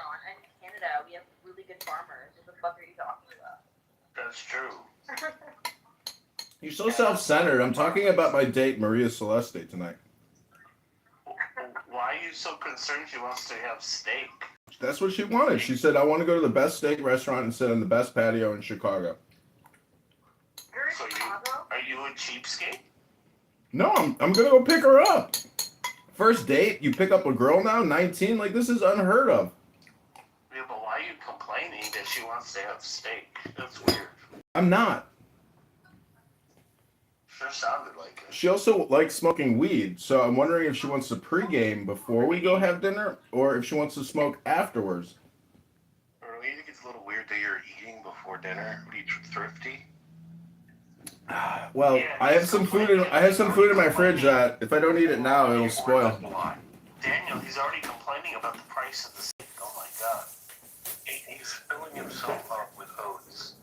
restaurant. And in Canada, we have really good farmers. What the fuck are you talking about? That's true. You're so self-centered. I'm talking about my date, Maria Celeste, tonight. Why are you so concerned she wants to have steak? That's what she wanted. She said, I want to go to the best steak restaurant and sit on the best patio in Chicago. You're in Chicago? Are you a cheapskate? No, I'm going to go pick her up. First date, you pick up a girl now, 19? Like, this is unheard of. Yeah, but why are you complaining that she wants to have steak? That's weird. I'm not. Sure sounded like it. She also likes smoking weed, so I'm wondering if she wants to pregame before we go have dinner, or if she wants to smoke afterwards. Or do you think it's a little weird that you're eating before dinner? Are you thrifty? Well, Yeah, I have some food in my fridge that if I don't eat it now, it'll spoil. Daniel, he's already complaining about the price of the steak. Oh my god. He's filling himself up with oats.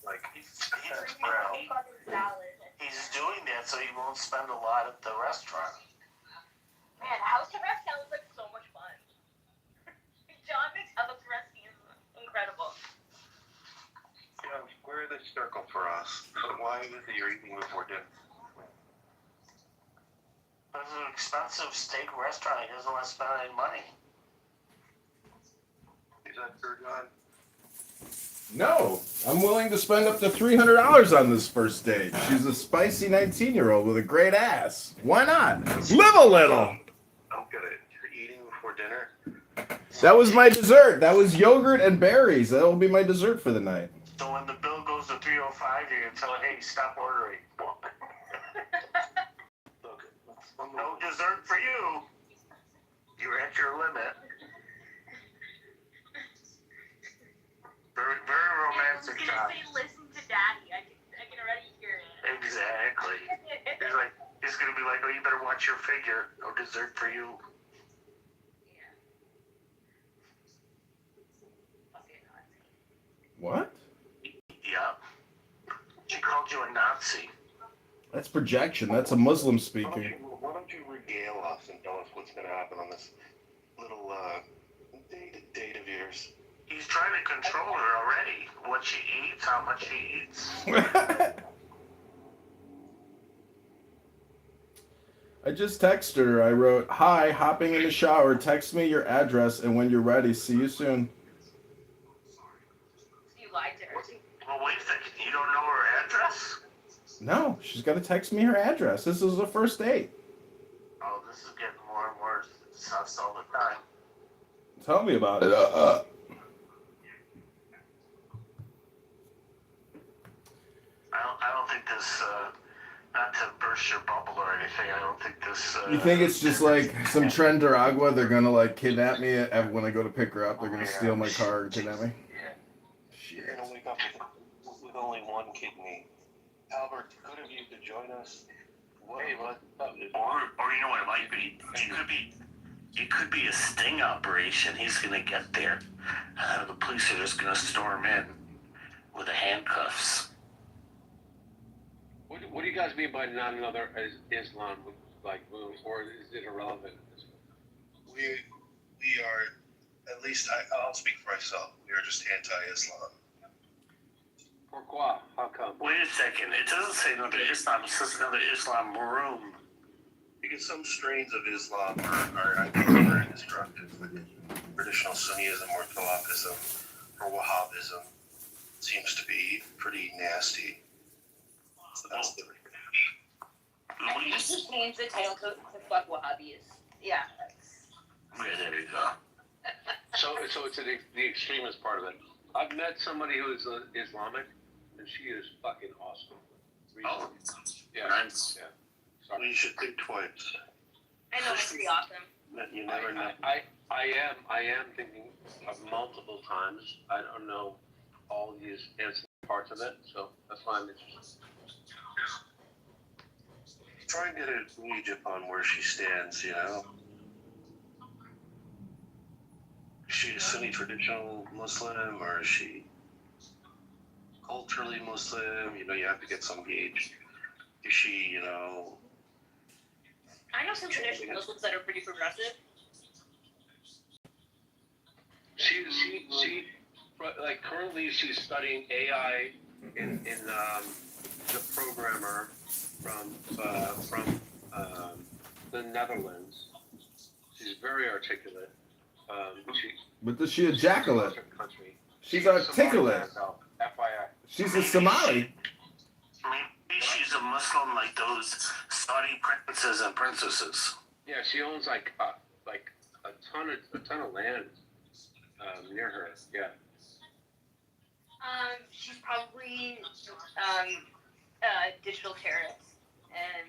Like, he's brown. He's doing that so he won't spend a lot at the restaurant. Man, House of Rest sounds like so much fun. John makes House of Rest seem incredible. Yeah, square the circle for us. But why is it you're eating before dinner? It's an expensive steak restaurant. He doesn't want to spend any money. Is that true, John? No, I'm willing to spend up to $300 on this first date. She's a spicy 19-year-old with a great ass. Why not? Live a little. I'm good. You're eating before dinner? That was my dessert. That was yogurt and berries. That will be my dessert for the night. So when the bill goes to $305, you're going to tell her, hey, stop ordering. Look, no dessert for you. You're at your limit. Very, very romantic, John. Say, listen to Daddy. I can already hear it. Exactly. He's going to be like, oh, you better watch your figure. No dessert for you. Yeah. Fucking Nazi. What? Yeah. She called you a Nazi. That's projection. That's a Muslim speaking. Why don't you regale us and tell us what's going to happen on this little date of yours? He's trying to control her already. What she eats, how much she eats. I just texted her. I wrote, hi, hopping in the shower. Text me your address, and when you're ready, see you soon. You lied to her. Well, wait a second. You don't know her address? No, she's got to text me her address. This is the first date. Oh, this is getting more and more sus all the time. Tell me about it. I don't think this, not to burst your bubble or anything, I don't think this... You think it's just like some Trendaragua? They're going to like kidnap me when I go to pick her up. They're going to steal my car and kidnap me? Yeah. Shit. You're going to wake up with only one kidney. Albert, good of you to join us. Hey, what? Or you know what it might be? It could be a sting operation. He's going to get there. The police are just going to storm in with the handcuffs. What do you guys mean by not another Islam? Like, or is it irrelevant? We are, at least I'll speak for myself. We are just anti-Islam. Pourquoi? How come? Wait a second. It doesn't say another Islam. It says another Islam room. Because some strains of Islam are I think, very destructive. Traditional Sunnism or Tawafism or Wahhabism seems to be pretty nasty. So that's the I think he changed the title to fuck Wahhabis. Yeah. Yeah, there you go. So it's the extremist part of it. I've met somebody who is Islamic, and she is fucking awesome. Oh, Yeah. nice. Yeah. Well, you should think twice. I know, it's pretty awesome. You never know. I am thinking of multiple times. I don't know all these parts of it, so that's why I'm interested. Try and get a gauge upon where she stands, you know. Is she a Sunni traditional Muslim, or is she culturally Muslim? You know, you have to get some gauge. Is she, you know... I know some traditional Muslims that are pretty progressive. she like currently she's studying AI in the programmer from the Netherlands. She's very articulate. But does she ejaculate? Country. She's articulate. FYI. She's a Somali. Maybe she's a Muslim like those Saudi princes and princesses. Yeah, she owns like a ton of land near her. Yeah. She's probably digital terrorist, and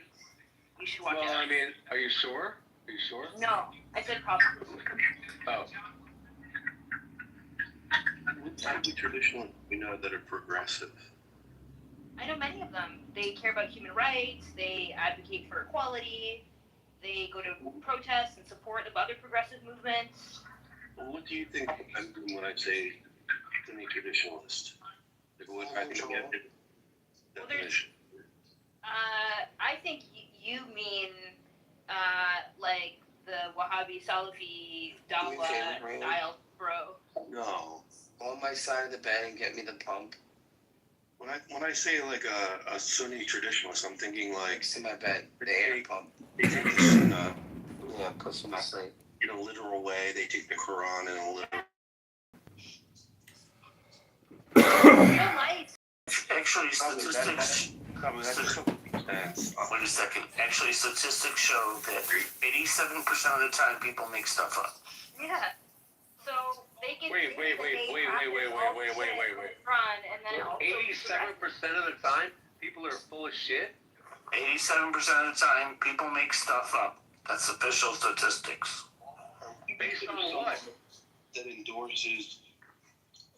you should watch Well, out. I mean, are you sure? Are you sure? No, I said probably. Oh. What type of traditionalists we know that are progressive? I know many of them. They care about human rights. They advocate for equality. They go to protests and support of other progressive movements. Well, what do you think I'm doing when I say semi-traditionalist? What I think of the definition. I think you mean like the Wahhabi Salafi Dawa style bro. No. On my side of the bed and get me the pump When I say like a Sunni traditionalist, I'm thinking like next to my bed, the air pump. they take the Sunnah Yeah, close to my sleep. in a literal way. They take the Quran in a literal. Real life. Actually, statistics. Wait a second. Actually, statistics show that 87% of the time people make stuff up. Yeah. So they get. Wait. Run and then also 87% of the time, people are full of shit. 87% of the time, people make stuff up. That's official statistics. Based on what? That endorses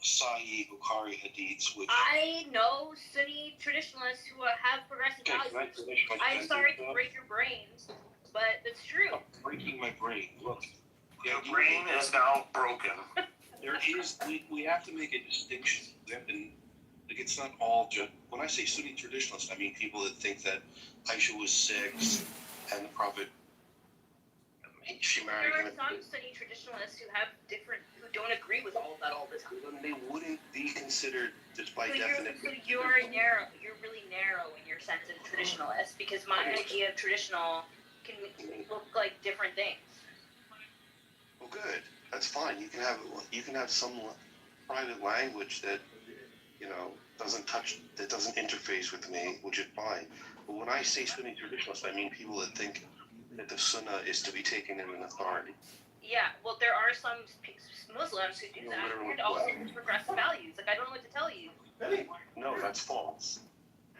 Sahih Bukhari hadiths, which. I know Sunni traditionalists who have progressive values. I'm sorry to break your brains, but it's true. Breaking my brain. Look, your brain is now broken. There is. We have to make a distinction. We have to. Like, it's not all just. When I say Sunni traditionalists, I mean people that think that Aisha was 6 and the Prophet. She married There are him. some Sunni traditionalists who don't agree with all of that all the time. They wouldn't be considered just by So definition. you're narrow. You're really narrow in your sense of traditionalist because my idea of traditional can look like different things. Well, good. That's fine. You can have some private language that doesn't interface with me, which is fine. But when I say Sunni traditionalist, I mean people that think that the Sunnah is to be taken in an authority. Yeah, well, there are some Muslims who do that, and also with progressive values. Like, I don't know what to tell you. No, that's false.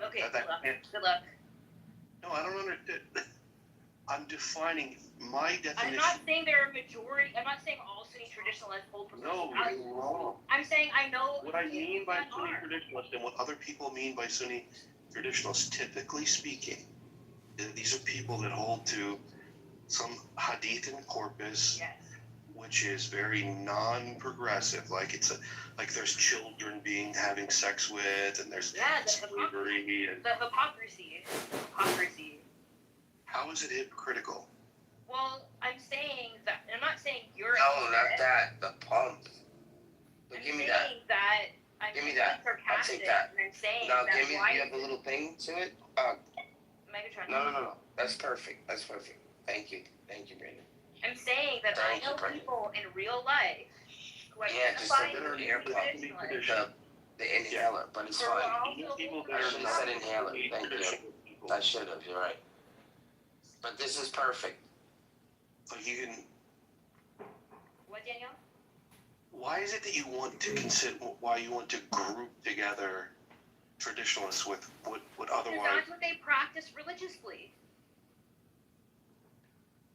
Okay, That- good luck. Good luck. No, I don't understand. I'm defining my definition. I'm not saying there are a majority. I'm not saying all Sunni traditionalists hold progressive No, values. you're wrong. I'm saying I know What I mean by that Sunni are. traditionalist and what other people mean by Sunni traditionalists, typically speaking, these are people that hold to some hadith and corpus, Yes. which is very non-progressive. Like there's children having sex with, and there's Yeah, the slavery. And The hypocrisy. Hypocrisy. how is it hypocritical? Well, I'm saying that. I'm not saying you're. No, not hypocrite. that. The pump. But I'm give me saying that. I'm Give me being that. I'll sarcastic, take that. And I'm saying Now that give me. why You have a little thing to it. Megatron. No. That's perfect. That's perfect. Thank you, Brandon. I'm saying that Thank I know you, Brandon. people in real life who Yeah, just identify a little as ear pump. traditionalists. The inhaler, but it's fine. People I should have said inhaler. Sunni Thank you. traditional I should have. You're right. But this is perfect. Like you can. What, Daniel? Why is it that you want to consider? Why you want to group together traditionalists with what Because otherwise? that's what they practice religiously.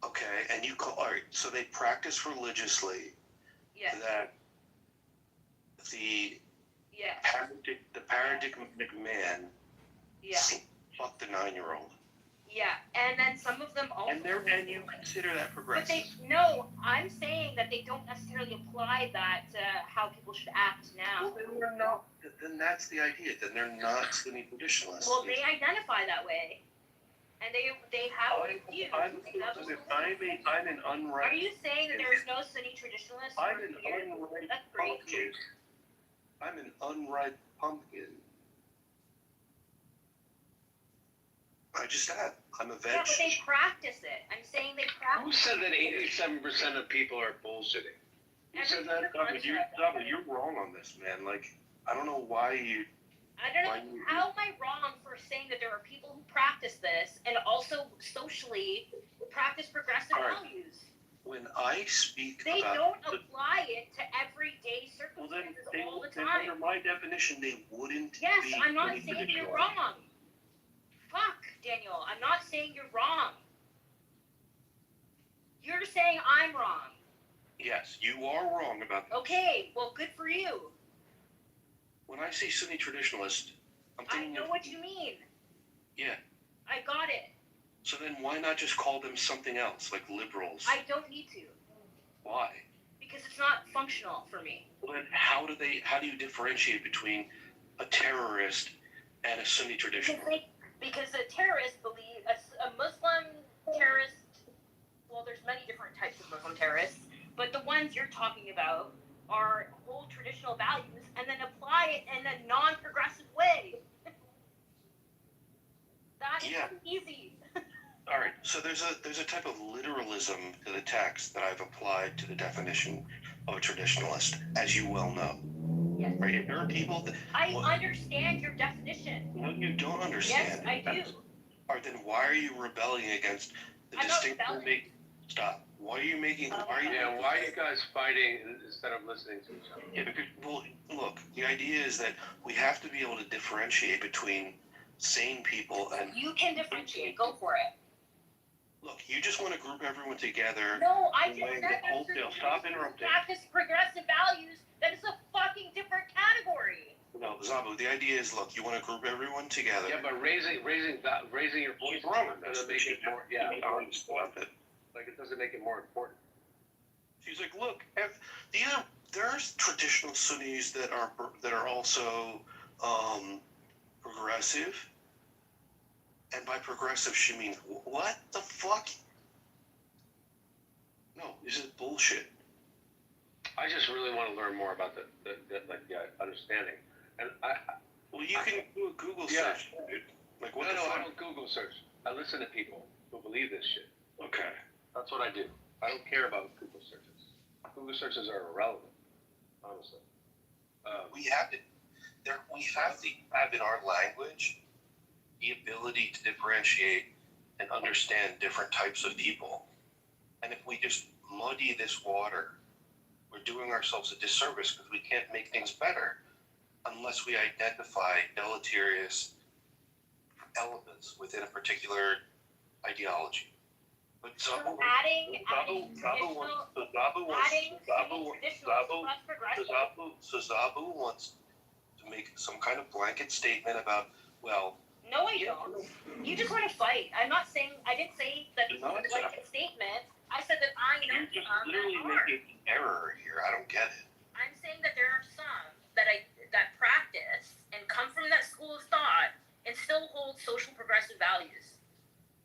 Okay, and you call all right. So they practice religiously Yes. that the Yes. paradigmatic man Yeah. fucked the 9-year-old. Yeah. And then some of them also. And you consider that But progressive. I'm saying that they don't necessarily apply that to how people should act now. Well, then they're not. Then that's the idea. Then they're not Sunni traditionalists. Well, they identify that way. and they have views. I'm an unright. Are you saying that there's no Sunni traditionalists? I'm an here? unright That's great. pumpkin. I'm an unripe pumpkin. I just said I'm a veg. Yeah, but they practice it. I'm saying they Who practice said that 87% of people are bullshitting? You said that, you're wrong on this, man. Like, I don't know why you. I don't know. How am I wrong for saying that there are people who practice this and also socially practice progressive values? When I speak They about. don't apply it to everyday Well, then, circumstances all the then time. under my definition, they wouldn't Yes, be. I'm not saying you're wrong. Fuck, Daniel. I'm not saying you're wrong. You're saying I'm wrong. Yes, you are wrong about this. Okay, well, good for you. When I say Sunni traditionalist, I'm I thinking know of. what you mean. Yeah. I got it. So then why not just call them something else, like liberals? I don't need to. Why? Because it's not functional for me. Well, then how do you differentiate between a terrorist and a Sunni traditionalist? Because a terrorist a Muslim terrorist, well, there's many different types of Muslim terrorists, but the ones you're talking about are hold traditional values and then apply it in a non-progressive way. That's easy. All right, so there's a type of literalism to the text that I've applied to the definition of a traditionalist, as you well know. Yes. Right? There are people that. I understand your definition. No, you don't understand. Yes, I do. All right, then why are you rebelling against the distinction? Stop. Why are you making? Why are you guys fighting instead of listening to each other? Yeah, because, well, look, the idea is that we have to be able to differentiate between sane people and. You can differentiate. Go for it. Look, you just want to group everyone together. No, I just Wait, said wholesale. Stop interrupting. practice progressive values. That is a fucking different category. No, Zabu, the idea is, look, you want to group everyone together. Yeah, but raising your voice doesn't make it more. Yeah, like it doesn't make it more important. She's like, look, there's traditional Sunnis that are also progressive, and by progressive she means what the fuck? No, this is bullshit. I just really want to learn more about the understanding, and well, you can do a Google search, dude. Like what? No, I don't Google search. I listen to people who believe this shit. Okay. That's what I do. I don't care about Google searches. Google searches are irrelevant, honestly. We have to have in our language the ability to differentiate and understand different types of people. And if we just muddy this water, we're doing ourselves a disservice because we can't make things better unless we identify deleterious elements within a particular ideology. But adding Zabu wants to make some kind of blanket statement about, well. No, I don't. You just want to fight. I didn't say that it's a blanket statement. I said that I know You're just literally making error here. I don't get it. I'm saying that there are some that practice and come from that school of thought and still hold social progressive values.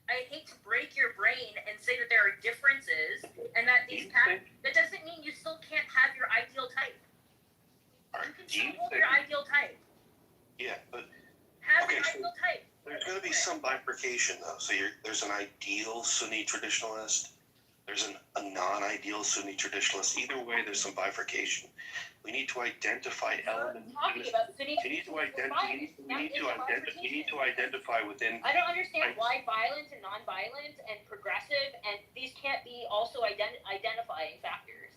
I hate to break your brain and say that there are differences and that that doesn't mean you still can't have your ideal type. You can still hold your ideal type. Yeah, but have your ideal type. There's going to be some bifurcation though. So there's an ideal Sunni traditionalist. There's a non-ideal Sunni traditionalist. Either way, there's some bifurcation. We need to identify elements. You need to identify within. I don't understand why violent and non-violent and progressive and these can't be also identifying factors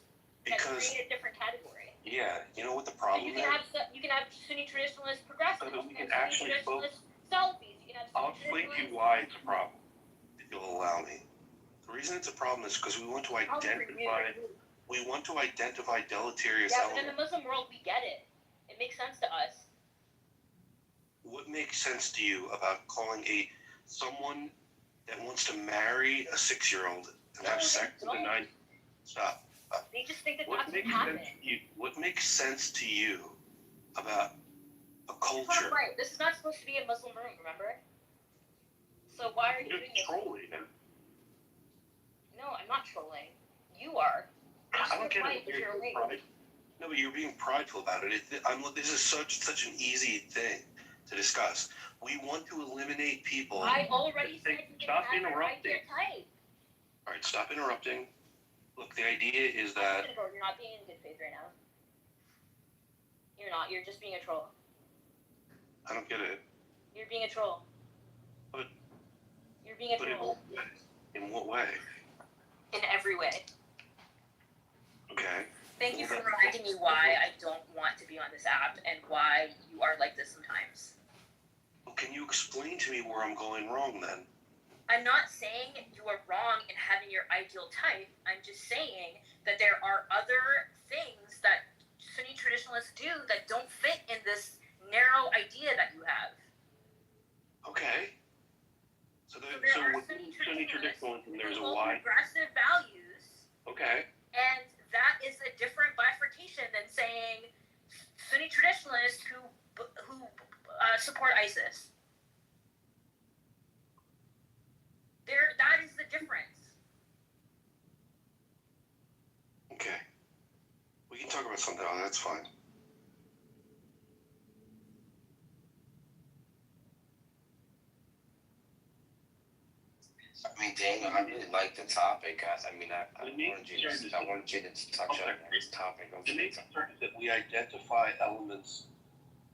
that create a different category. Yeah, you know what the problem is? You can have Sunni traditionalist progressives. So that we can actually focus. Selfies. You can have I'll explain to you why it's a problem, if you'll allow me. The reason it's a problem is because we want to identify deleterious elements. Yeah, but in the Muslim world, we get it. It makes sense to us. What makes sense to you about calling someone that wants to marry a 6-year-old and have sex with a 9? Stop. They just think that that's what happened. What makes sense to you about a culture? Right. This is not supposed to be a Muslim room, remember? So why are you You're doing this? trolling him. No, I'm not trolling. You are. I don't get it. You're late. No, but you're being prideful about it. This is such an easy thing to discuss. We want to eliminate people. I already said you can Stop have your interrupting. idea type. All right, stop interrupting. Look, the idea is that You're not being in good faith right now. You're not. You're just being a troll. I don't get it. You're being a troll. But- You're being a But troll. in what way? In every way. Okay. Thank you for reminding me why I don't want to be on this app and why you are like this sometimes. Well, can you explain to me where I'm going wrong then? I'm not saying you are wrong in having your ideal type. I'm just saying that there are other things that Sunni traditionalists do that don't fit in this narrow idea that you have. Okay. So So there are within Sunni traditionalism, there's a who hold wide. progressive values, Okay. and that is a different bifurcation than saying Sunni traditionalists who support ISIS. That is the difference. Okay. We can talk about something else. That's fine. I mean, Daniel, I really like the topic. I wanted you to touch on this topic. The main concern is that we identify elements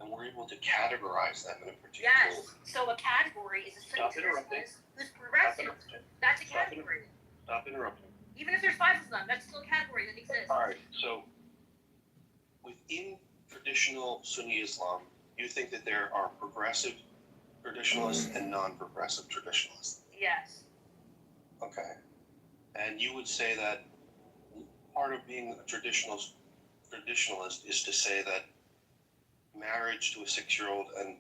and we're able to categorize them in a particular Yes. So a category is a Sunni Stop interrupting. traditionalist who's progressive. That's a category. Stop interrupting. Even if there's 5 of them, that's still a category that exists. All right. So within traditional Sunni Islam, you think that there are progressive traditionalists and non-progressive traditionalists. Yes. Okay. And you would say that part of being a traditionalist is to say that marriage to a 6-year-old and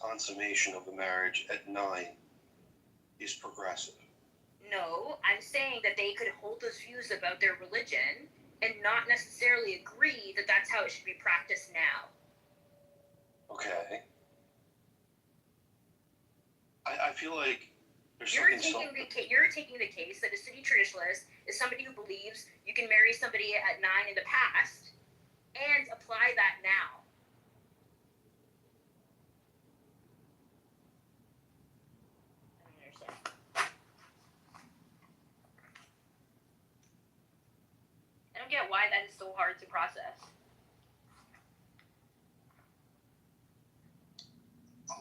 consummation of the marriage at 9 is progressive. No, I'm saying that they could hold those views about their religion and not necessarily agree that that's how it should be practiced now. Okay. I feel like there's You're something taking the case that a Sunni traditionalist is somebody who believes you can marry somebody at 9 in the past and apply that now. I don't understand. I don't get why that is so hard to process.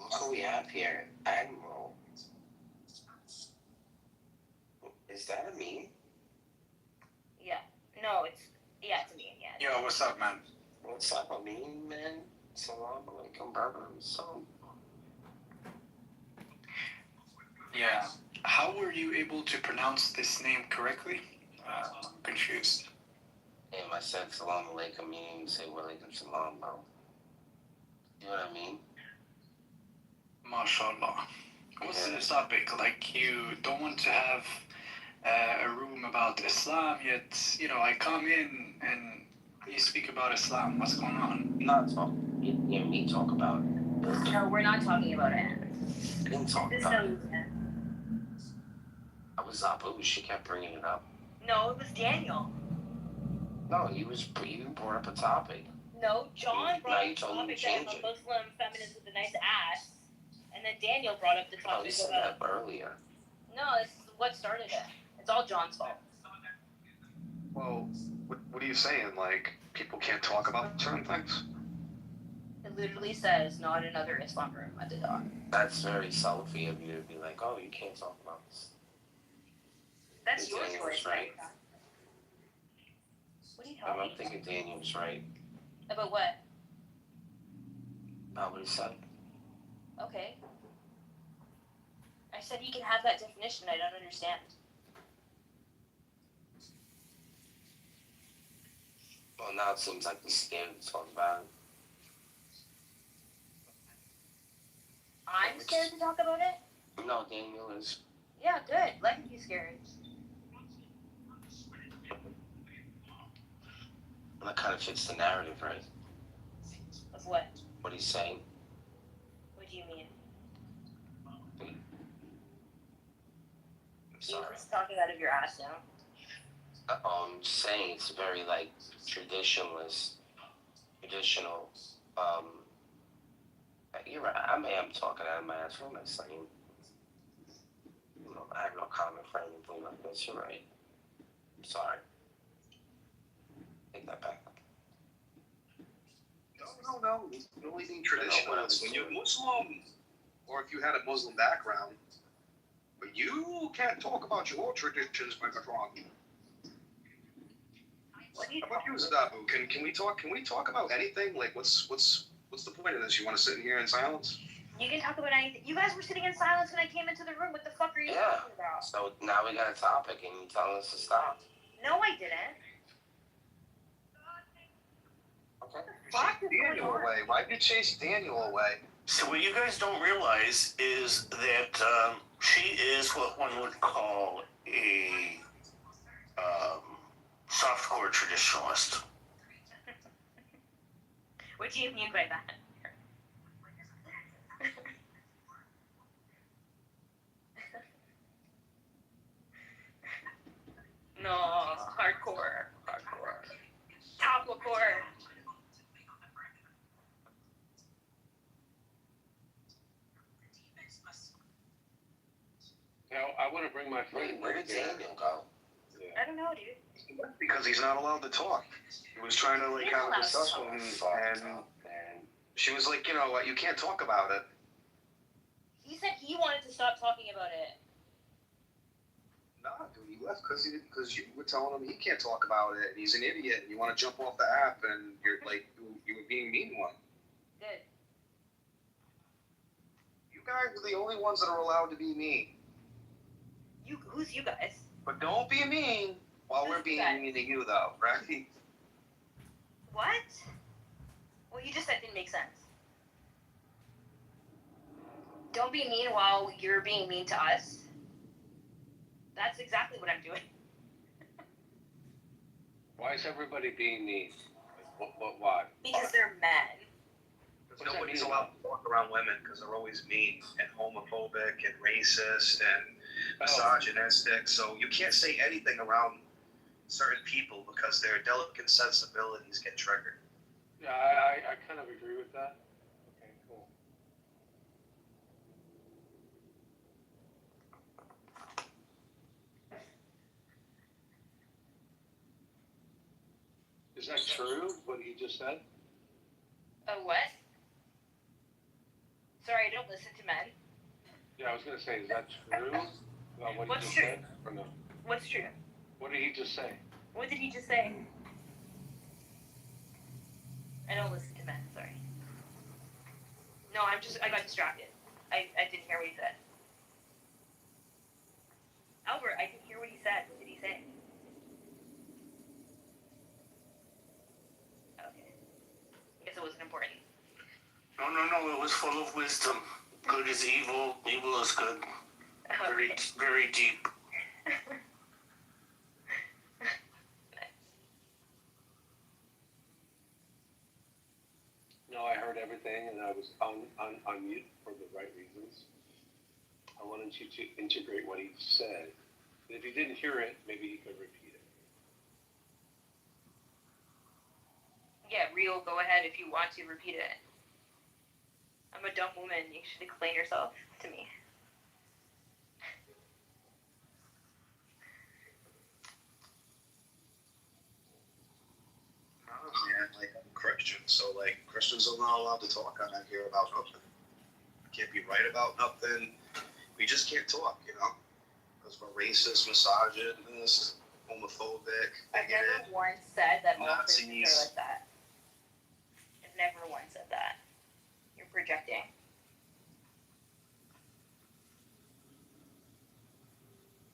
Look who we have here. Admiral. Is that a meme? Yeah. No, it's a meme, yeah. Yo, what's up, man? What's up, a meme, man? Salam alaikum, brother. So, Yeah. How were you able to pronounce this name correctly? I'm confused. damn, I said salam alaikum, you didn't even say wa alaikum salam, bro. You know what I mean? MashaAllah. What's Yeah. the topic? Like, you don't want to have a room about Islam, yet, I come in and you speak about Islam. What's going on? Not talk. You hear me talk about it. No, we're not talking about it. I didn't talk This about it. is I was Abu. She kept bringing it up. No, it was Daniel. No, you brought up a topic. No, John brought Now up you the told me topic to that I'm change a it. Muslim feminist with a nice ass, and then Daniel brought up the Oh, you topic said about. that earlier. No, this is what started it. It's all John's fault. Well, what are you saying? Like, people can't talk about certain things? It literally says not another Islam room at the door. That's very Salafi of you to be like, oh, you can't talk about this. That's your Daniel choice, was right. What are you I'm talking not thinking Daniel was right about? What? about what he said. Okay. I said you can have that definition. I don't understand. Well, now it seems like he's scared to talk about it. I'm scared to talk about it? No, Daniel is. Yeah, good. Let him be scared. That kind of fits the narrative, right? Of what? What he's saying. What do you mean? You're sorry. just talking out of your ass now. I'm just saying it's very like traditional. You're right. I am talking out of my ass. What am I saying? I have no comment for anything like this. You're right. Sorry. Take that back. No. The only thing traditional is when you're Muslim, or if you had a Muslim background, but you can't talk about your traditions, my wrong. What do you How about you, Zadabu? Can we talk about anything? Like, what's the point of this? You want to sit here in silence? You can talk about anything. You guys were sitting in silence when I came into the room. What the fuck are you talking about? So now we got a topic, and you telling us to stop. No, I didn't. Okay. Fuck is going Daniel on? away. Why'd you chase Daniel away? So what you guys don't realize is that she is what one would call a softcore traditionalist. What do you mean by that? No, hardcore. Topcore. Now, I want to bring my friend. Where did Daniel go? Yeah. I don't know, dude. Because he's not allowed to talk. He was trying to like He's have a allowed to discussion, talk. and she was like, you can't talk about it. He said he wanted to stop talking about it. Nah, dude, he left because you were telling him he can't talk about it, and he's an idiot, and you want to jump off the app, and you're like, you were being mean to him. Good. You guys are the only ones that are allowed to be mean. Who's you guys? But don't be mean while we're being mean to you, though, right? What? What you just said didn't make sense. Don't be mean while you're being mean to us. That's exactly what I'm doing. Why is everybody being mean? Why? Because they're men. Because nobody's allowed to talk around women because they're always mean and homophobic and racist and misogynistic. So you can't say anything around certain people because their delicate sensibilities get triggered. Yeah, I kind of agree with that. Okay, cool. Is that true, what he just said? What? Sorry, I don't listen to men. Yeah, I was going to say, is that true? About what What's he just true? said? Or no? What's true? What did he just say? What did he just say? I don't listen to men, sorry. No, I got distracted. I didn't hear what he said. Albert, I didn't hear what he said. What did he say? Okay. I guess it wasn't important. No, it was full of wisdom. Good is evil, evil is good. Very, Okay. very deep. No, I heard everything, and I was on mute for the right reasons. I wanted you to integrate what he said. And if you didn't hear it, maybe you could repeat it. Yeah, Rio, go ahead if you want to repeat it. I'm a dumb woman. You should explain yourself to me. Oh, man, like, I'm Christian, so, like, Christians are not allowed to talk on here about nothing. Can't be right about nothing. We just can't talk, because we're racist, misogynist, homophobic, I've bigoted. never once said that all Christians Nazis. are like that. I've never once said that. You're projecting.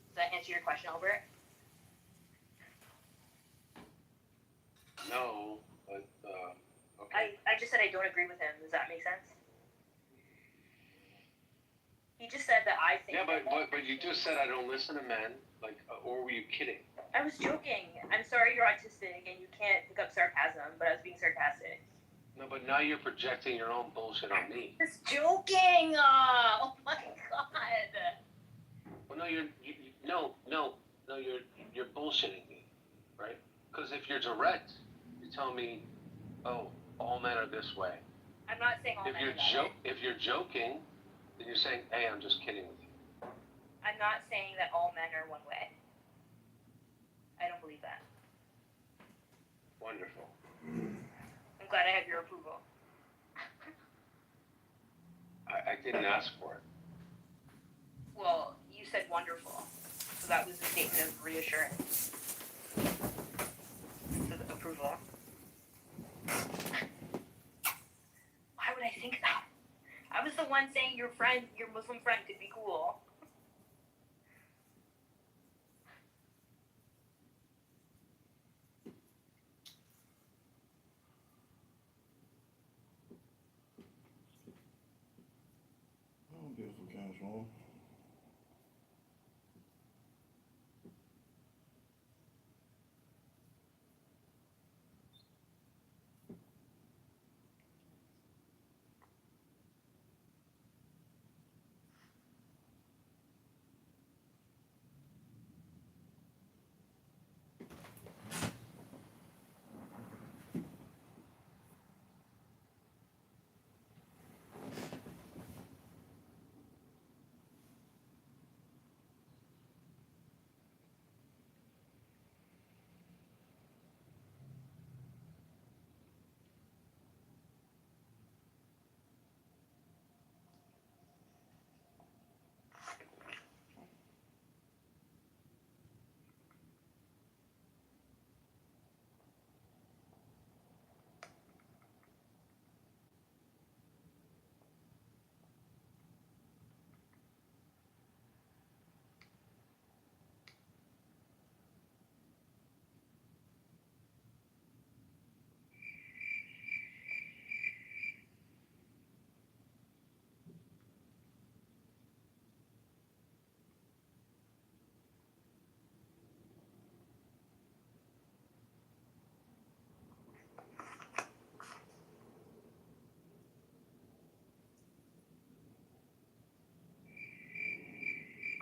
Does that answer your question, Albert? No, but, okay. I just said I don't agree with him. Does that make sense? He just said that I think. Yeah, but you just said I don't listen to men, like, or were you kidding? I was joking. I'm sorry you're autistic and you can't pick up sarcasm, but I was being sarcastic. No, but now you're projecting your own bullshit on me. Just joking! Oh my god! Well, no, No, you're bullshitting me, right? Because if you're direct, you tell me, oh, all men are this way. I'm not saying all men are that way. If you're joking, then you're saying, hey, I'm just kidding with you. I'm not saying that all men are one way. I don't believe that. Wonderful. I'm glad I have your approval. I didn't ask for it. Well, you said wonderful. So that was a statement of reassurance. So the approval. Why would I think that? I was the one saying your Muslim friend could be cool. Oh, beautiful casual.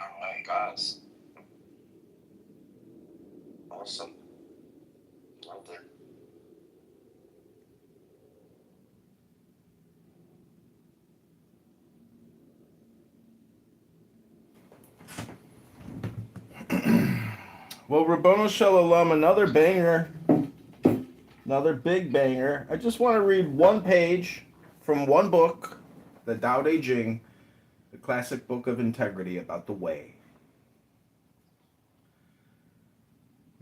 All right, guys. Awesome. Loved it. Well, Rabboni Shalom, another banger. Another big banger. I just want to read one page from one book, the Tao Te Ching, the classic book of integrity about the way.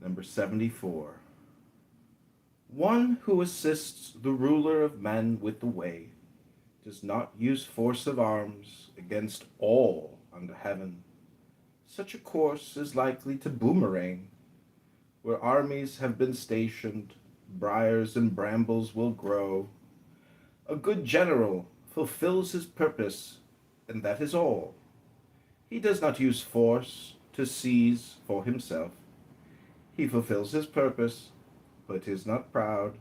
Number 74. One who assists the ruler of men with the way does not use force of arms against all under heaven. Such a course is likely to boomerang. Where armies have been stationed, briars and brambles will grow. A good general fulfills his purpose, and that is all. He does not use force to seize for himself. He fulfills his purpose, but is not proud.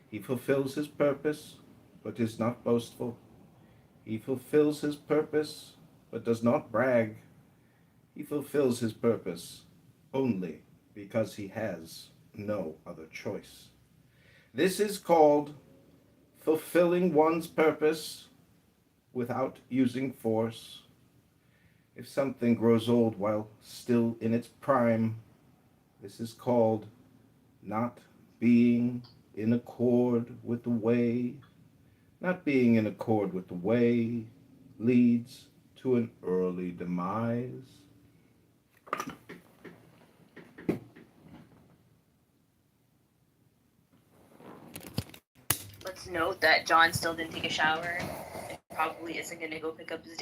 He fulfills his purpose, but is not boastful. He fulfills his purpose, but does not brag. He fulfills his purpose only because he has no other choice. This is called fulfilling one's purpose without using force. If something grows old while still in its prime, this is called not being in accord with the way. Not being in accord with the way leads to an early demise. Let's note that John still didn't take a shower and probably isn't going to go pick up his